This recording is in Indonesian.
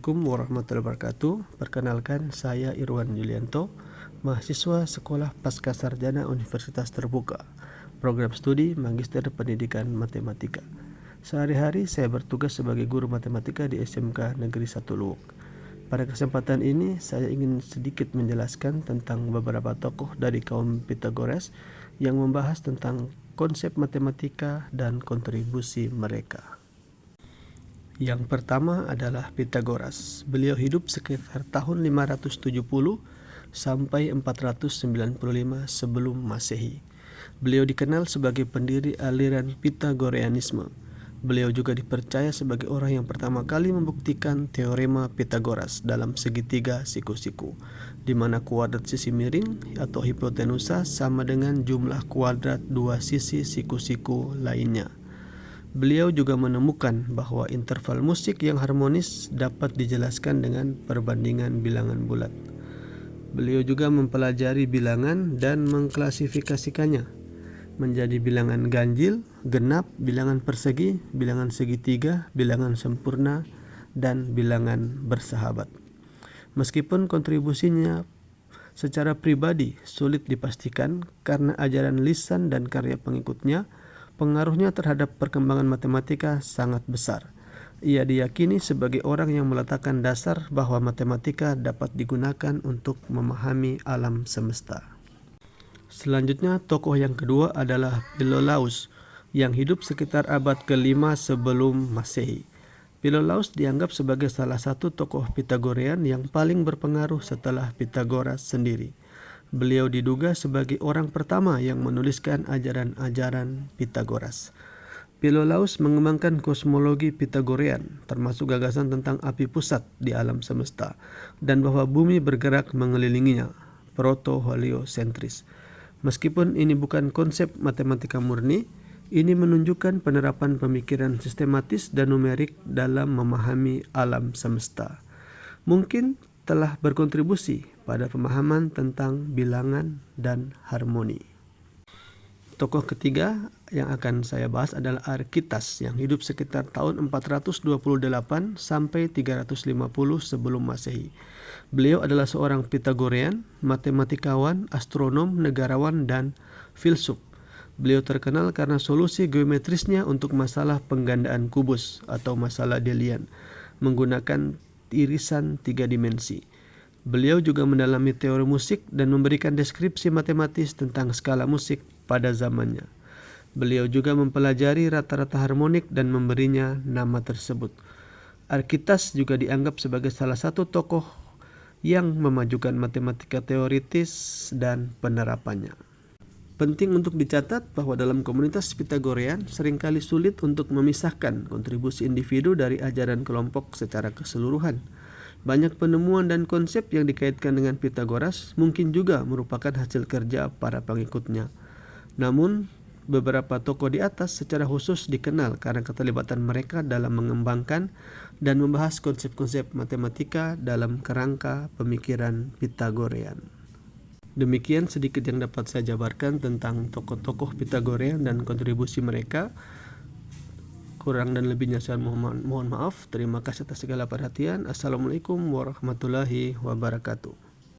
Assalamualaikum warahmatullahi wabarakatuh. Perkenalkan, saya Irwan Yulianto, mahasiswa Sekolah Pascasarjana Universitas Terbuka, program studi Magister Pendidikan Matematika. Sehari-hari saya bertugas sebagai guru matematika di SMK Negeri 1 Luwuk. Pada kesempatan ini, saya ingin sedikit menjelaskan tentang beberapa tokoh dari kaum Pitagoras yang membahas tentang konsep matematika dan kontribusi mereka. Yang pertama adalah Pitagoras. Beliau hidup sekitar tahun 570 sampai 495 sebelum Masehi. Beliau dikenal sebagai pendiri aliran Pitagoreanisme. Beliau juga dipercaya sebagai orang yang pertama kali membuktikan teorema Pitagoras dalam segitiga siku-siku, di mana kuadrat sisi miring atau hipotenusa sama dengan jumlah kuadrat dua sisi siku-siku lainnya. Beliau juga menemukan bahwa interval musik yang harmonis dapat dijelaskan dengan perbandingan bilangan bulat. Beliau juga mempelajari bilangan dan mengklasifikasikannya menjadi bilangan ganjil, genap, bilangan persegi, bilangan segitiga, bilangan sempurna, dan bilangan bersahabat. Meskipun kontribusinya secara pribadi sulit dipastikan karena ajaran lisan dan karya pengikutnya, pengaruhnya terhadap perkembangan matematika sangat besar. Ia diyakini sebagai orang yang meletakkan dasar bahwa matematika dapat digunakan untuk memahami alam semesta. Selanjutnya, tokoh yang kedua adalah Philolaus yang hidup sekitar abad ke-5 sebelum Masehi. Philolaus dianggap sebagai salah satu tokoh Pitagorean yang paling berpengaruh setelah Pitagoras sendiri. Beliau diduga sebagai orang pertama yang menuliskan ajaran-ajaran Pitagoras. Philolaus mengembangkan kosmologi Pitagorean, termasuk gagasan tentang api pusat di alam semesta, dan bahwa bumi bergerak mengelilinginya, proto-heliocentris. Meskipun ini bukan konsep matematika murni, ini menunjukkan penerapan pemikiran sistematis dan numerik dalam memahami alam semesta. Mungkin telah berkontribusi pada pemahaman tentang bilangan dan harmoni. Tokoh ketiga yang akan saya bahas adalah Arkitas yang hidup sekitar tahun 428 sampai 350 sebelum Masehi. Beliau adalah seorang Pitagorean, matematikawan, astronom, negarawan, dan filsuf. Beliau terkenal karena solusi geometrisnya untuk masalah penggandaan kubus atau masalah Delian menggunakan irisan 3 dimensi. Beliau juga mendalami teori musik dan memberikan deskripsi matematis tentang skala musik pada zamannya. Beliau juga mempelajari rata-rata harmonik dan memberinya nama tersebut. Arkitas juga dianggap sebagai salah satu tokoh yang memajukan matematika teoritis dan penerapannya. Penting untuk dicatat bahwa dalam komunitas Pitagorean seringkali sulit untuk memisahkan kontribusi individu dari ajaran kelompok secara keseluruhan. Banyak penemuan dan konsep yang dikaitkan dengan Pitagoras mungkin juga merupakan hasil kerja para pengikutnya. Namun, beberapa tokoh di atas secara khusus dikenal karena keterlibatan mereka dalam mengembangkan dan membahas konsep-konsep matematika dalam kerangka pemikiran Pitagorean. Demikian sedikit yang dapat saya jabarkan tentang tokoh-tokoh Pitagorean dan kontribusi mereka. Kurang dan lebihnya saya mohon maaf. Terima kasih atas segala perhatian. Assalamualaikum warahmatullahi wabarakatuh.